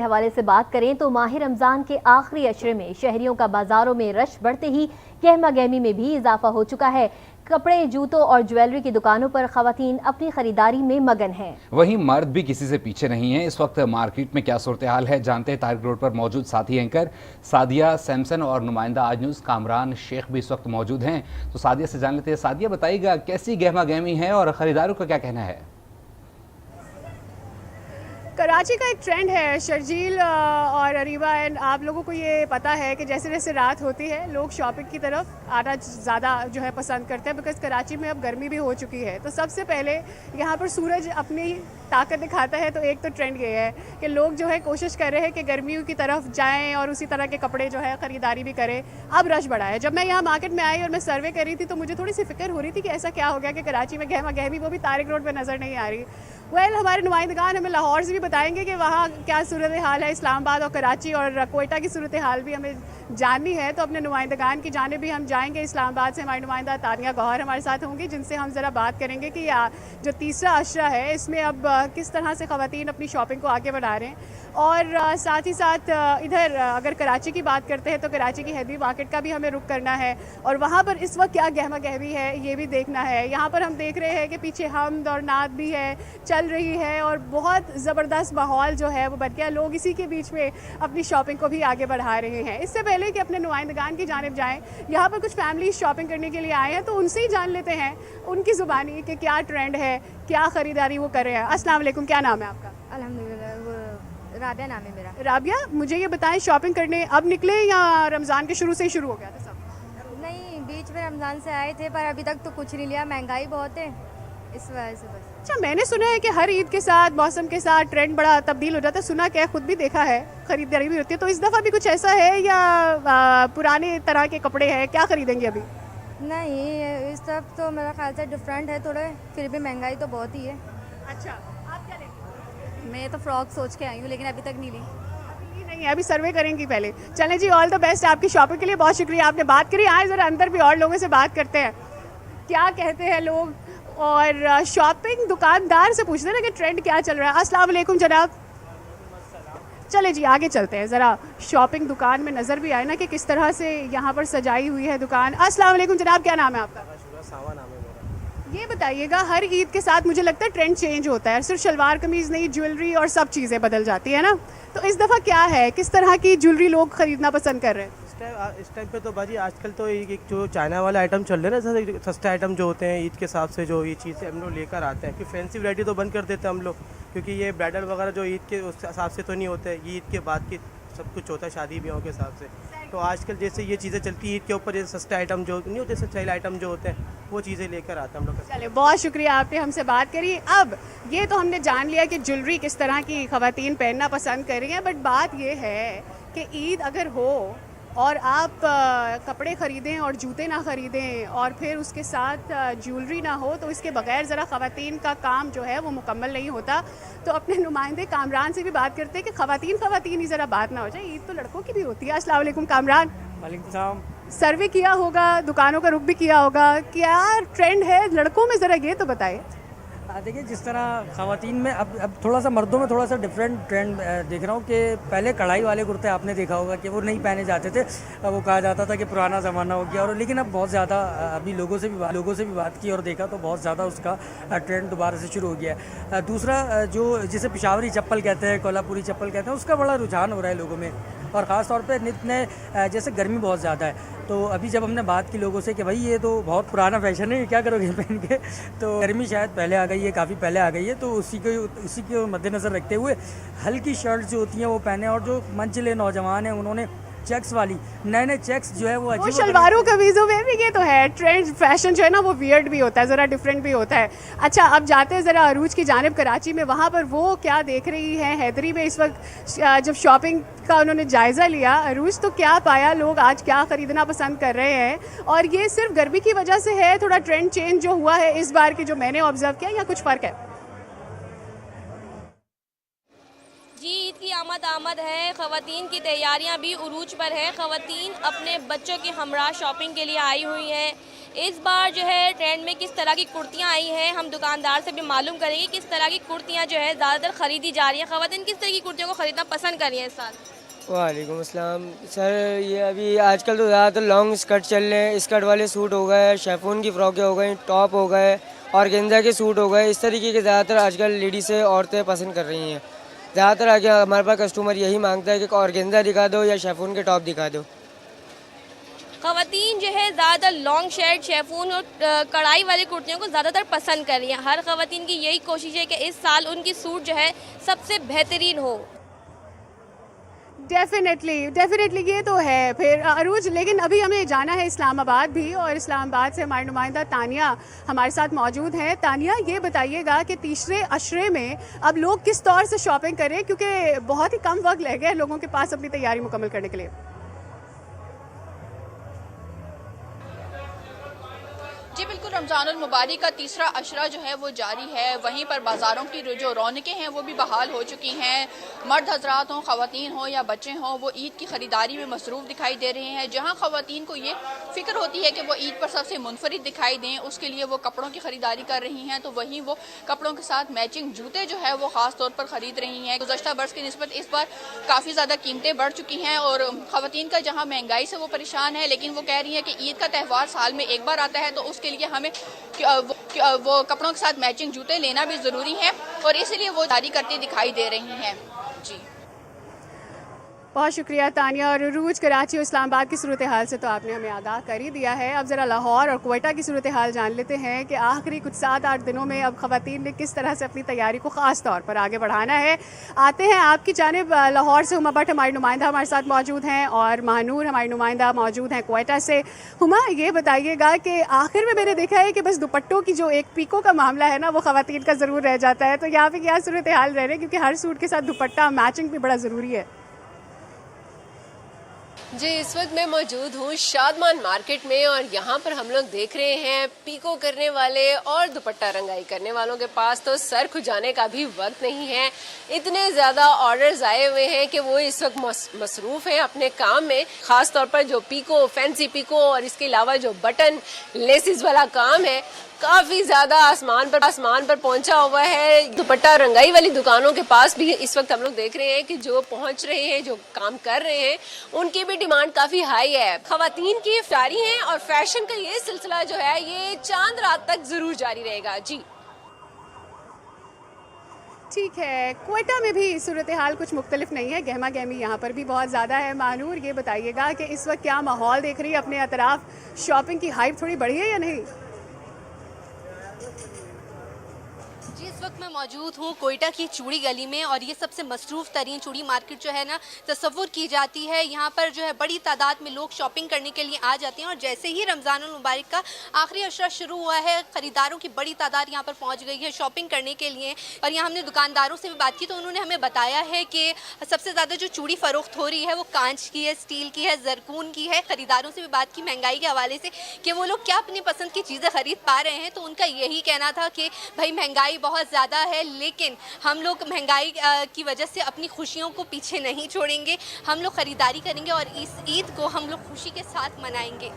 हवाले से बात करें तो माह रमजान के आखिरी अशरे में शहरियों का बाजारों में रश बढ़ते ही गहमा गहमी में भी इजाफा हो चुका है। कपड़े, जूतों और ज्वेलरी की दुकानों पर खवातीन अपनी खरीदारी में मगन हैं। वहीं मर्द भी किसी से पीछे नहीं है। इस वक्त मार्केट में क्या सूरत हाल है, जानते हैं तारिक रोड पर मौजूद साथी एंकर सादिया सैमसन और नुमाइंदा आज न्यूज़ कामरान शेख भी इस वक्त मौजूद हैं। तो सादिया से जान लेते हैं। सादिया, बताइएगा कैसी गहमा गहमी है और खरीदारों का क्या कहना है? कराची का एक ट्रेंड है शर्जील और अरीबा एंड आप लोगों को ये पता है कि जैसे जैसे रात होती है लोग शॉपिंग की तरफ आना ज़्यादा जो है पसंद करते हैं, बिकॉज़ कराची में अब गर्मी भी हो चुकी है। तो सबसे पहले यहाँ पर सूरज अपनी ताकत दिखाता है। तो एक तो ट्रेंड ये है कि लोग जो है कोशिश कर रहे हैं कि गर्मियों की तरफ जाएँ और उसी तरह के कपड़े जो है ख़रीदारी भी करें। अब रश बढ़ा है। जब मैं यहाँ मार्केट में आई और मैं सर्वे कर रही थी तो मुझे थोड़ी सी फिक्र हो रही थी कि ऐसा क्या हो गया कि कराची में गहमा गहमी वो भी तारिक रोड पर नज़र नहीं आ रही। हमारे नुमाइंदगान हमें लाहौर से भी बताएंगे कि वहाँ क्या सूरत हाल है। इस्लामाबाद और कराची और कोयटा की सूरत हाल भी हमें जाननी है। तो अपने नुमाइंदगान की जानिब भी हम जाएंगे। इस्लामाबाद से हमारी नुमाइंदा तानिया गौहर हमारे साथ होंगी, जिनसे हम ज़रा बात करेंगे कि जो तीसरा अशरा है इसमें अब किस तरह से ख़वातीन अपनी शॉपिंग को आगे बढ़ा रहे हैं। और साथ ही साथ इधर अगर कराची की बात करते हैं तो कराची की हैदरी मार्केट का भी हमें रुख करना है और वहाँ पर इस वक्त क्या गहमा गहमी है ये भी देखना है। यहाँ पर हम देख रहे हैं कि पीछे हमद और नात भी है, चल रही है और बहुत ज़बरदस्त माहौल जो है वो बन गया। लोग इसी के बीच में अपनी शॉपिंग को भी आगे बढ़ा रहे हैं। इससे पहले कि अपने नुमाइंदगान की जानिब जाएँ, यहाँ पर कुछ फैमिली शॉपिंग करने के लिए आए हैं तो उनसे ही जान लेते हैं उनकी ज़ुबानी कि क्या ट्रेंड है, क्या ख़रीदारी वो कर रहे हैं। अस्सलाम वालेकुम, क्या नाम है आपका? अल्हम्दुलिल्लाह, राबिया नाम है मेरा। राबिया, मुझे ये बताएं शॉपिंग करने अब निकले या रमज़ान के शुरू से ही शुरू हो गया था सब? नहीं, बीच में रमज़ान से आए थे पर अभी तक तो कुछ नहीं लिया, महंगाई बहुत है इस वजह से बस। अच्छा, मैंने सुना है कि हर ईद के साथ मौसम के साथ ट्रेंड बड़ा तब्दील हो जाता है। सुना क्या, खुद भी देखा है, खरीदारी भी होती है। तो इस दफ़ा भी कुछ ऐसा है या पुराने तरह के कपड़े हैं? क्या खरीदेंगे अभी? नहीं, इस तरफ तो मेरा ख्याल से डिफरेंट है थोड़े, फिर भी महंगाई तो बहुत ही है। अच्छा, आप क्या लेंगे? मैं तो फ्रॉक सोच के आई हूँ लेकिन अभी तक नहीं ली। अभी नहीं, अभी सर्वे करेंगी पहले। चलें जी, ऑल द बेस्ट आपकी शॉपिंग के लिए। बहुत शुक्रिया, आपने बात करी। आए ज़रा अंदर भी और लोगों से बात करते हैं क्या कहते हैं लोग, और शॉपिंग दुकानदार से पूछते हैं ना कि ट्रेंड क्या चल रहा है। अस्सलाम वालेकुम जनाब। चले जी आगे चलते हैं, ज़रा शॉपिंग दुकान में नज़र भी आए ना कि किस तरह से यहाँ पर सजाई हुई है दुकान। अस्सलाम वालेकुम जनाब, क्या नाम है आपका? सावा नाम है मेरा। ये बताइएगा, हर ईद के साथ मुझे लगता है ट्रेंड चेंज होता है, सिर्फ शलवार कमीज़ नहीं, ज्वेलरी और सब चीज़ें बदल जाती है ना। तो इस दफ़ा क्या है, किस तरह की ज्वेलरी लोग ख़रीदना पसंद कर रहे हैं? इस टाइम पे तो बाजी आजकल तो एक जो चाइना वाले आइटम चल रहे हैं ना, सस्ते आइटम जो होते हैं ईद के हिसाब से, जो ये चीज़ें हम लोग लेकर आते हैं कि फैंसी वैरायटी तो बंद कर देते हैं हम लोग, क्योंकि ये ब्राइडल वगैरह जो ईद के उस हिसाब से तो नहीं होते, ये ईद के बाद की सब कुछ होता है शादी ब्याहों के हिसाब से। तो आजकल जैसे ये चीज़ें चलती है ईद के ऊपर, जैसे सस्ते आइटम जो नहीं होते, स्टाइल आइटम जो होते हैं वो चीज़ें लेकर आते हैं हम लोग। चले, बहुत शुक्रिया, आपने हमसे बात करी। अब ये तो हमने जान लिया कि ज्वेलरी किस तरह की ख़वातीन पहनना पसंद कर रही हैं, बट बात ये है कि ईद अगर हो और आप कपड़े ख़रीदें और जूते ना ख़रीदें और फिर उसके साथ ज्वेलरी ना हो, तो इसके बगैर ज़रा ख़वातीन का काम जो है वो मुकम्मल नहीं होता। तो अपने नुमाइंदे कामरान से भी बात करते हैं कि ख़वातीन ही ज़रा बात ना हो जाए, ईद तो लड़कों की भी होती है। अस्सलाम वालेकुम कामरान। वालेकुम सलाम। सर्वे किया होगा, दुकानों का रुख भी किया होगा, क्या ट्रेंड है लड़कों में, ज़रा ये तो बताइए। देखिए, जिस तरह ख़वातीन में अब थोड़ा सा मर्दों में थोड़ा सा डिफरेंट ट्रेंड देख रहा हूँ कि पहले कढ़ाई वाले कुर्ते आपने देखा होगा कि वो नहीं पहने जाते थे, वो कहा जाता था कि पुराना ज़माना हो गया। और लेकिन अब बहुत ज़्यादा अभी लोगों से भी बात की और देखा तो बहुत ज़्यादा उसका ट्रेंड दोबारा से शुरू हो गया है। दूसरा जो जिसे पिशावरी चप्पल कहते हैं, कोल्हापुरी चप्पल कहते हैं, उसका बड़ा रुझान हो रहा है लोगों में, और ख़ास तौर पे नित नए, जैसे गर्मी बहुत ज़्यादा है तो अभी जब हमने बात की लोगों से कि भाई ये तो बहुत पुराना फैशन है, क्या करोगे पहन के, तो गर्मी शायद पहले आ गई है, काफ़ी पहले आ गई है, तो उसी को मद्देनज़र रखते हुए हल्की शर्ट जो होती हैं वो पहने। और जो मंचले नौजवान हैं उन्होंने चेक्स वाली नए चेक्स जो है वो शलवारों कमीज़ों में भी ये तो है ट्रेंड, फैशन जो है ना वो वियर्ड भी होता है, ज़रा डिफरेंट भी होता है। अच्छा, अब जाते हैं ज़रा अरूज की जानिब कराची में, वहाँ पर वो क्या देख रही हैं हैदरी में इस वक्त। जब शॉपिंग का उन्होंने जायज़ा लिया अरूज, तो क्या पाया, लोग आज क्या ख़रीदना पसंद कर रहे हैं, और ये सिर्फ गर्मी की वजह से है थोड़ा ट्रेंड चेंज जो हुआ है इस बार की, जो मैंने ऑब्जर्व किया, या कुछ फ़र्क है? जी, ईद की आमद है, ख़वातीन की तैयारियां भी उरूज पर है। ख़वातीन अपने बच्चों के हमरा शॉपिंग के लिए आई हुई हैं। इस बार जो है ट्रेंड में किस तरह की कुर्तियाँ आई हैं, हम दुकानदार से भी मालूम करेंगे किस तरह की कुर्तियाँ जो है ज़्यादातर ख़रीदी जा रही हैं, ख़वातीन किस तरह की कुर्तियों को ख़रीदना पसंद कर रही हैं इस साल। वालेकुम अस्सलाम सर, ये अभी आजकल तो ज़्यादातर लॉन्ग स्कर्ट चल रहे हैं, स्कर्ट वाले सूट हो गए, शेफून की फ़्रॉकें हो गई, टॉप हो गए, ऑर्गेन्जा के सूट हो गए, इस तरीके के ज़्यादातर आजकल लेडीज़ें औरतें पसंद कर रही हैं। ज़्यादातर आगे हमारे पास कस्टमर यही मांगता है कि ऑर्गेन्जा दिखा दो या शेफून के टॉप दिखा दो। ख़वातीन जो है ज़्यादातर लॉन्ग शर्ट, शेफून और कढ़ाई वाली कुर्तियों को ज़्यादातर पसंद कर रही हैं। हर ख़वातीन की यही कोशिश है कि इस साल उनकी सूट जो है सबसे बेहतरीन हो। डेफिनेटली ये तो है। फिर अरूज, लेकिन अभी हमें जाना है इस्लामाबाद भी, और इस्लामाबाद से हमारी नुमाइंदा तानिया हमारे साथ मौजूद हैं। तानिया, ये बताइएगा कि तीसरे अशरे में अब लोग किस तौर से शॉपिंग करें, क्योंकि बहुत ही कम वक्त लग गया लोगों के पास अपनी तैयारी मुकम्मल करने के लिए। जी बिल्कुल, रमज़ानुल मुबारक का तीसरा अशरा जो है वो जारी है। वहीं पर बाज़ारों की जो रौनकें हैं वो भी बहाल हो चुकी हैं। मर्द हजरात हों, ख़वातीन हों या बच्चे हों, वो ईद की ख़रीदारी में मसरूफ़ दिखाई दे रहे हैं। जहां ख़वातीन को ये फ़िक्र होती है कि वो ईद पर सबसे मुनफरिद दिखाई दें, उसके लिए वो कपड़ों की ख़रीदारी कर रही हैं, तो वहीं वो कपड़ों के साथ मैचिंग जूते जो है वो ख़ास तौर पर ख़रीद रही हैं। गुज़श्ता बरस की निस्बत इस बार काफ़ी ज़्यादा कीमतें बढ़ चुकी हैं और ख़वातीन का जहाँ महंगाई से वो परेशान है, लेकिन वो कह रही हैं कि ईद का त्यौहार साल में एक बार आता है, तो उसके लिए हमें वो कपड़ों के साथ मैचिंग जूते लेना भी ज़रूरी है और इसलिए वो जारी करती दिखाई दे रही हैं। जी बहुत शुक्रिया तानिया। और रूज, कराची और इस्लामाबाद की सूरत हाल से तो आपने हमें आगाह कर ही दिया है। अब ज़रा लाहौर और क्वेटा की सूरत हाल जान लेते हैं कि आखिरी कुछ 7-8 दिनों में अब ख़वातीन ने किस तरह से अपनी तैयारी को ख़ास तौर पर आगे बढ़ाना है। आते हैं आपकी जानिब, लाहौर से हुमा भट्ट हमारी नुमाइंदा हमारे साथ मौजूद हैं और महानूर हमारी नुमाइंदा मौजूद हैं क्वेटा से। हुमा, ये बताइएगा कि आखिर में मैंने देखा है कि बस दुपट्टों की जो एक पीको का मामला है ना, वो ख़वातीन का ज़रूर रह जाता है, तो यहाँ पर क्या सूरत हाल रह रही है, क्योंकि हर सूट के साथ दुपट्टा मैचिंग भी बड़ा ज़रूरी है। जी, इस वक्त मैं मौजूद हूँ शादमान मार्केट में और यहाँ पर हम लोग देख रहे हैं पीको करने वाले और दुपट्टा रंगाई करने वालों के पास तो सर खुजाने का भी वक्त नहीं है। इतने ज़्यादा ऑर्डर्स आए हुए हैं कि वो इस वक्त मसरूफ़ हैं अपने काम में। ख़ास तौर पर जो पीको, फैंसी पीको और इसके अलावा जो बटन लेसिस वाला काम है, काफ़ी ज़्यादा आसमान पर पहुंचा हुआ है। दुपट्टा रंगाई वाली दुकानों के पास भी इस वक्त हम लोग देख रहे हैं कि जो पहुंच रहे हैं, जो काम कर रहे हैं, उनकी भी डिमांड काफ़ी हाई है। ख़वातीन की इफ्तारी है और फैशन का ये सिलसिला जो है ये चांद रात तक ज़रूर जारी रहेगा। जी ठीक है, क्वेटा में भी सूरत हाल कुछ मुख्तलिफ नहीं है, गहमा गहमी यहाँ पर भी बहुत ज़्यादा है। मानूर, ये बताइएगा कि इस वक्त क्या माहौल देख रही है अपने अतराफ, शॉपिंग की हाइप थोड़ी बढ़ी है या नहीं? जी, इस वक्त मैं मौजूद हूँ कोयटा की चूड़ी गली में और ये सबसे मसरूफ़ तरीन चूड़ी मार्केट जो है ना तस्वुर की जाती है। यहाँ पर जो है बड़ी तादाद में लोग शॉपिंग करने के लिए आ जाते हैं और जैसे ही रमज़ानुल मुबारक का आखिरी अशरा शुरू हुआ है, ख़रीदारों की बड़ी तादाद यहाँ पर पहुँच गई है शॉपिंग करने के लिए। और यहाँ हमने दुकानदारों से भी बात की तो उन्होंने हमें बताया है कि सबसे ज़्यादा जो चूड़ी फ़रोख्त हो रही है वो कांच की है, स्टील की है, ज़रकून की है। ख़रीदारों से भी बात की महंगाई के हवाले से कि वो लोग क्या अपनी पसंद की चीज़ें ख़रीद पा रहे हैं, तो उनका यही कहना था कि भाई महंगाई बहुत ज़्यादा है, लेकिन हम लोग महंगाई की वजह से अपनी खुशियों को पीछे नहीं छोड़ेंगे। हम लोग ख़रीदारी करेंगे और इस ईद को हम लोग खुशी के साथ मनाएंगे।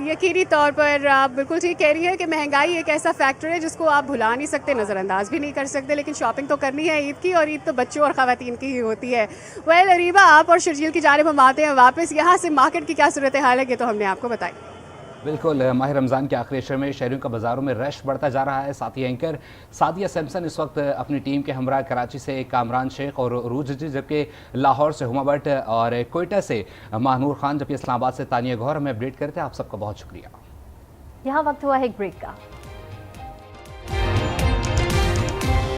यकीनी तौर पर आप बिल्कुल ठीक कह रही है कि महंगाई एक ऐसा फैक्टर है जिसको आप भुला नहीं सकते, नज़रअंदाज भी नहीं कर सकते, लेकिन शॉपिंग तो करनी है ईद की, और ईद तो बच्चों और ख़वातीन की ही होती है। वेल अरीबा, आप और शर्जील की जानिब हम आते हैं वापस। यहाँ से मार्केट की क्या सूरत हाल है ये तो हमने आपको बताई। बिल्कुल, माह रमज़ान के आखिरी अशरे में शहरियों का बाज़ारों में रश बढ़ता जा रहा है। साथी एंकर सादिया सैमसन इस वक्त अपनी टीम के हमरा कराची से कामरान शेख और रूज, जबकि लाहौर से हुमा भट्ट और कोयटा से महानूर खान, जबकि इस्लामाबाद से तानिया गौहर हमें अपडेट करते हैं। आप सबका बहुत शुक्रिया। यहाँ वक्त हुआ है एक ब्रेक का।